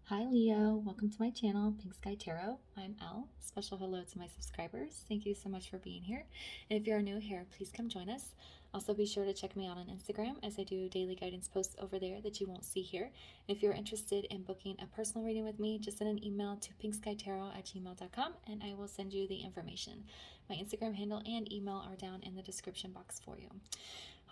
Hi Leo, welcome to my channel, Pink Sky Tarot. I'm Elle. Special hello to my subscribers. Thank you so much for being here. And if you're new here, please come join us. Also be sure to check me out on Instagram as I do daily guidance posts over there that you won't see here. If you're interested in booking a personal reading with me, just send an email to pinkskytarot@gmail.com and I will send you the information. My Instagram handle and email are down in the description box for you.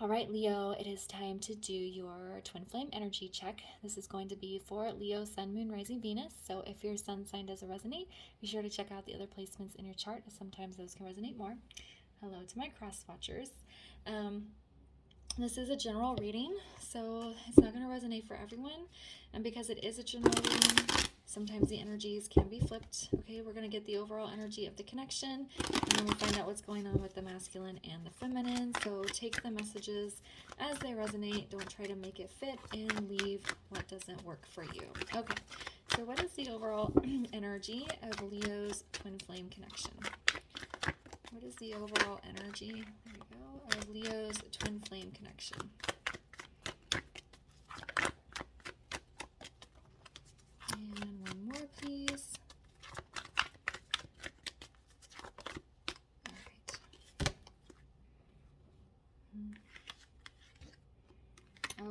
All right, Leo, it is time to do your twin flame energy check. This is going to be for Leo, Sun, Moon, Rising, Venus. So if your sun sign doesn't resonate, be sure to check out the other placements in your chart, as sometimes those can resonate more. Hello to my cross watchers. This is a general reading, so it's not going to resonate for everyone. And because it is a general reading, sometimes the energies can be flipped. Okay, we're going to get the overall energy of the connection, and then we'll find out what's going on with the masculine and the feminine. So take the messages as they resonate. Don't try to make it fit and leave what doesn't work for you. Okay, so what is the overall energy of Leo's twin flame connection? What is the overall energy, there we go, of Leo's twin flame connection? And one more, please. All right.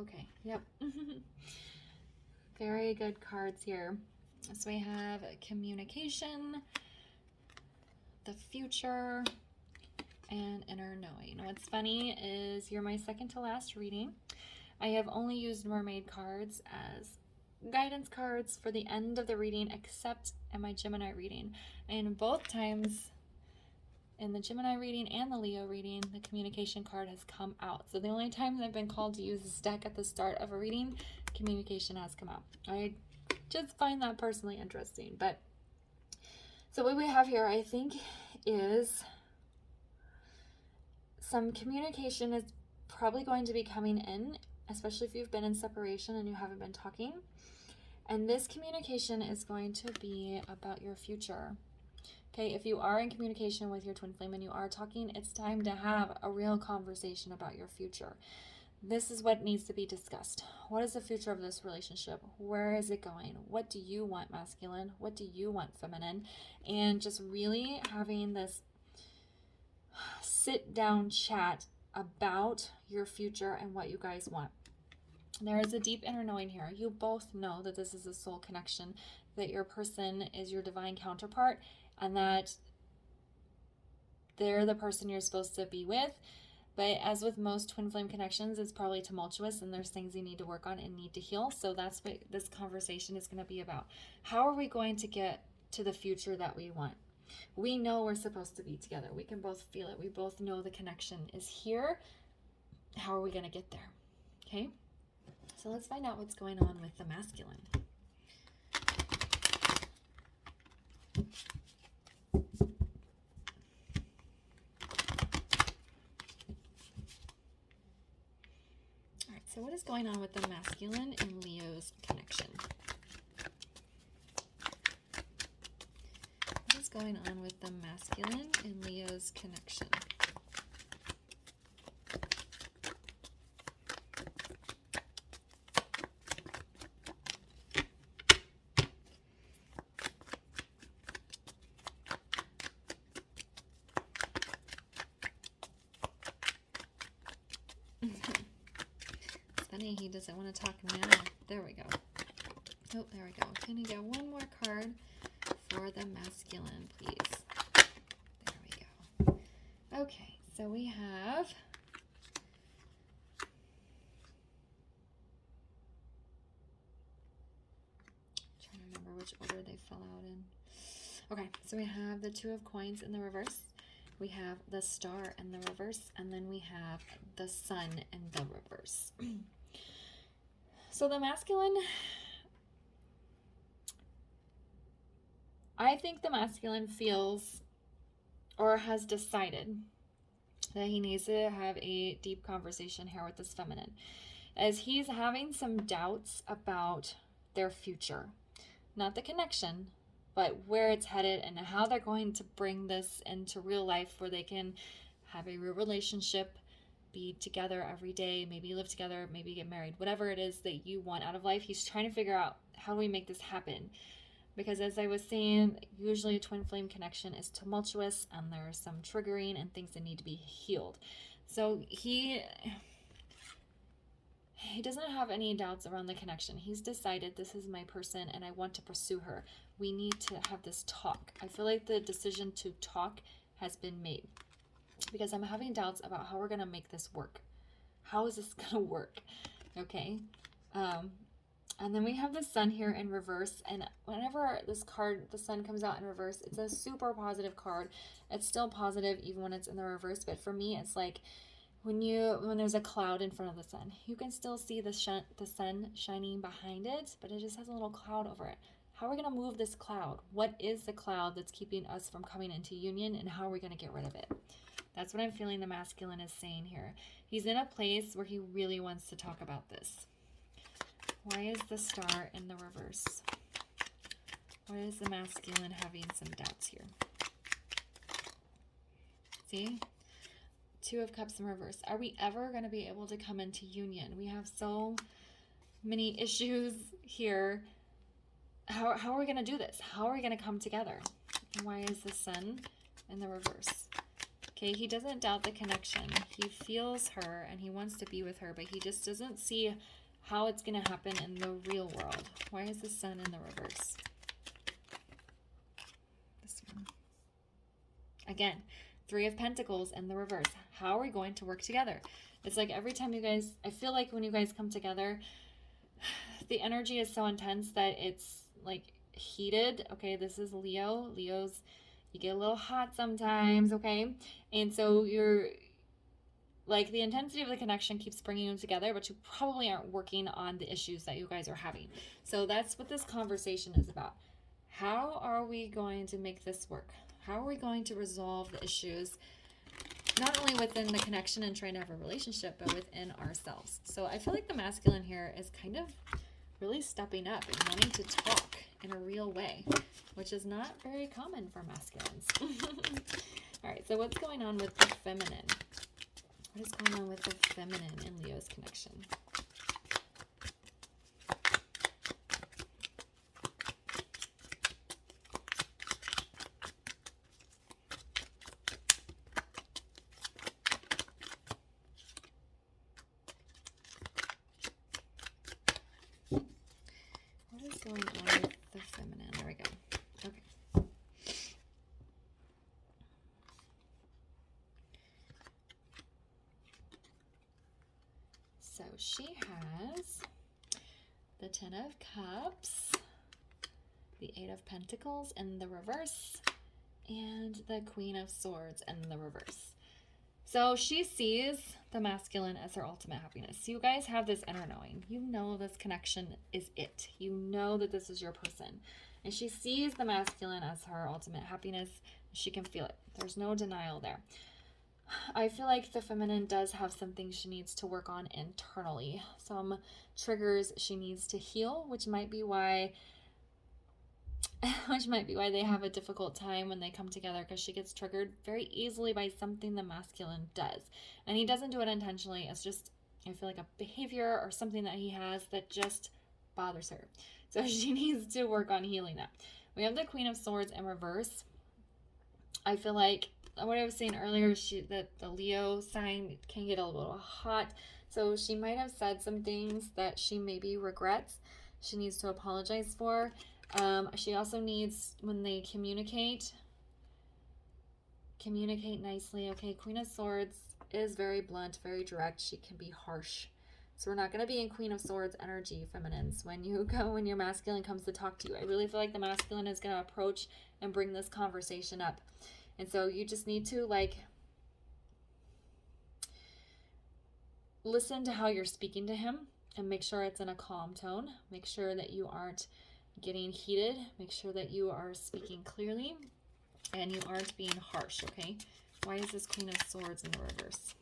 Okay, yep. Very good cards here. So we have communication, the future, and inner knowing. What's funny is you're my second to last reading. I have only used mermaid cards as guidance cards for the end of the reading, except in my Gemini reading. And both times in the Gemini reading and the Leo reading, the communication card has come out. So the only time I've been called to use this deck at the start of a reading, communication has come out. I just find that personally interesting. But so what we have here, I think, is some communication is probably going to be coming in, especially if you've been in separation and you haven't been talking. And this communication is going to be about your future. Okay, if you are in communication with your twin flame and you are talking, it's time to have a real conversation about your future. This is what needs to be discussed. What is the future of this relationship? Where is it going? What do you want, masculine? What do you want, feminine? And just really having this sit down chat about your future and what you guys want. There is a deep inner knowing here. You both know that this is a soul connection, that your person is your divine counterpart, and that they're the person you're supposed to be with. But as with most twin flame connections, it's probably tumultuous and there's things you need to work on and need to heal. So that's what this conversation is going to be about. How are we going to get to the future that we want? We know we're supposed to be together. We can both feel it. We both know the connection is here. How are we going to get there? Okay. So let's find out what's going on with the masculine. All right, so what is going on with the masculine and Leo's connection? What is going on with the masculine and Leo's connection? He doesn't want to talk now. There we go. Oh, there we go. Can you get one more card for the masculine, please? There we go. Okay, so we have trying to remember which order they fell out in. Okay, so we have the Two of Coins in the reverse. We have the Star in the reverse, and then we have the Sun in the reverse. So the masculine, I think the masculine feels or has decided that he needs to have a deep conversation here with this feminine, as he's having some doubts about their future, not the connection, but where it's headed and how they're going to bring this into real life where they can have a real relationship, be together every day, maybe live together, maybe get married, whatever it is that you want out of life. He's trying to figure out, how do we make this happen? Because as I was saying, usually a twin flame connection is tumultuous and there's some triggering and things that need to be healed. So he doesn't have any doubts around the connection. He's decided, this is my person and I want to pursue her. We need to have this talk. I feel like the decision to talk has been made, because I'm having doubts about how we're going to make this work. How is this going to work? Okay. And then we have the sun here in reverse. And whenever this card, the sun, comes out in reverse, it's a super positive card. It's still positive even when it's in the reverse. But for me, it's like when there's a cloud in front of the sun, you can still see the sun shining behind it, but it just has a little cloud over it. How are we going to move this cloud? What is the cloud that's keeping us from coming into union, and how are we going to get rid of it? That's what I'm feeling the masculine is saying here. He's in a place where he really wants to talk about this. Why is the star in the reverse? Why is the masculine having some doubts here? See? Two of Cups in reverse. Are we ever going to be able to come into union? We have so many issues here. How are we going to do this? How are we going to come together? And why is the sun in the reverse? Okay, he doesn't doubt the connection. He feels her and he wants to be with her, but he just doesn't see how it's going to happen in the real world. Why is the sun in the reverse? This one. Again, Three of Pentacles in the reverse. How are we going to work together? It's like every time you guys, I feel like when you guys come together, the energy is so intense that it's like heated. Okay, this is Leo. Leo's, you get a little hot sometimes, okay? And so you're like, the intensity of the connection keeps bringing you together, but you probably aren't working on the issues that you guys are having. So that's what this conversation is about. How are we going to make this work? How are we going to resolve the issues, not only within the connection and trying to have a relationship, but within ourselves? So I feel like the masculine here is kind of really stepping up and wanting to talk in a real way, which is not very common for masculines. All right, so what's going on with the feminine? What is going on with the feminine in Leo's connection? What is going on with the feminine? There we go. Okay. So she has the Ten of Cups, the Eight of Pentacles in the reverse, and the Queen of Swords in the reverse. So she sees the masculine as her ultimate happiness. You guys have this inner knowing. You know this connection is it. You know that this is your person. And she sees the masculine as her ultimate happiness. She can feel it. There's no denial there. I feel like the feminine does have some things she needs to work on internally. Some triggers she needs to heal, which might be why they have a difficult time when they come together, because she gets triggered very easily by something the masculine does. And he doesn't do it intentionally. It's just, I feel like, a behavior or something that he has that just bothers her. So she needs to work on healing that. We have the Queen of Swords in reverse. I feel like what I was saying earlier, that the Leo sign can get a little hot. So she might have said some things that she maybe regrets. She needs to apologize for. She also needs, when they communicate nicely. Okay, Queen of Swords is very blunt, very direct. She can be harsh. So we're not going to be in Queen of Swords energy, feminines, when your masculine comes to talk to you. I really feel like the masculine is going to approach and bring this conversation up. And so you just need to, like, listen to how you're speaking to him and make sure it's in a calm tone. Make sure that you aren't getting heated. Make sure that you are speaking clearly and you aren't being harsh, okay? Why is this Queen of Swords in the reverse?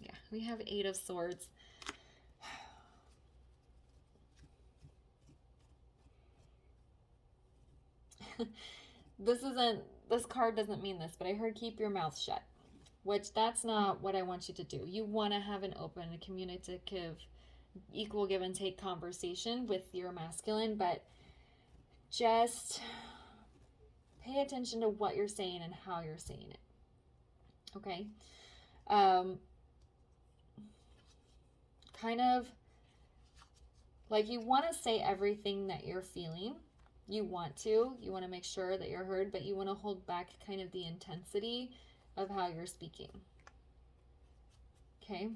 Yeah, we have Eight of Swords. this card doesn't mean this, but I heard keep your mouth shut, which that's not what I want you to do. You want to have an open, communicative, equal give and take conversation with your masculine, but just pay attention to what you're saying and how you're saying it. Okay? Kind of like you want to say everything that you're feeling. You want to make sure that you're heard, but you want to hold back kind of the intensity of how you're speaking. Okay?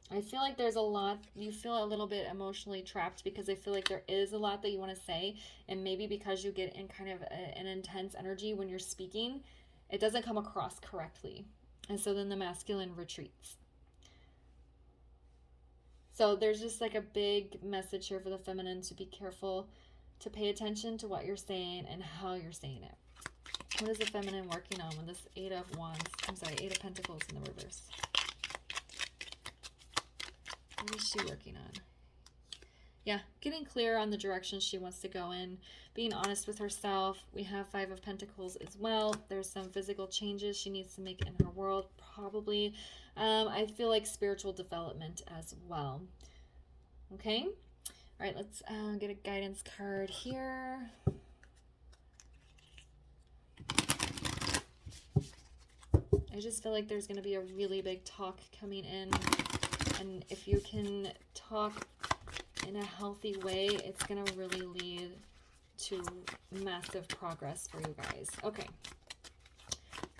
I feel like there's a lot, you feel a little bit emotionally trapped because I feel like there is a lot that you want to say, and maybe because you get in kind of an intense energy when you're speaking, it doesn't come across correctly. And so then the masculine retreats. So there's just like a big message here for the feminine to be careful, to pay attention to what you're saying and how you're saying it. What is the feminine working on with this Eight of Pentacles in the reverse? What is she working on? Yeah, getting clear on the direction she wants to go in, being honest with herself. We have Five of Pentacles as well. There's some physical changes she needs to make in her world, probably. I feel like spiritual development as well. Okay? All right, let's get a guidance card here. I just feel like there's going to be a really big talk coming in. And if you can talk in a healthy way, it's going to really lead to massive progress for you guys. Okay.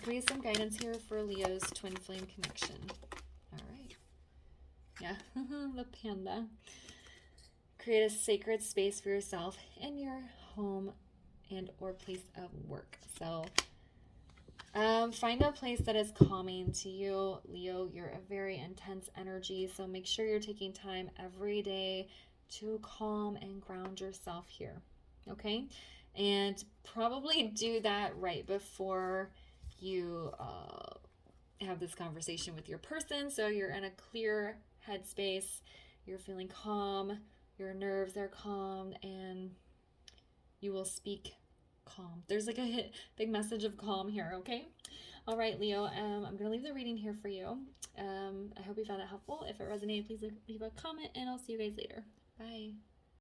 Create some guidance here for Leo's twin flame connection. All right. Yeah, the panda. Create a sacred space for yourself in your home and or place of work. So find a place that is calming to you. Leo, you're a very intense energy, so make sure you're taking time every day to calm and ground yourself here, okay? And probably do that right before you have this conversation with your person, so you're in a clear headspace, you're feeling calm, your nerves are calm, and you will speak calm. There's like a big message of calm here, okay? All right, Leo, I'm going to leave the reading here for you. I hope you found it helpful. If it resonated, please leave a comment, and I'll see you guys later. Bye.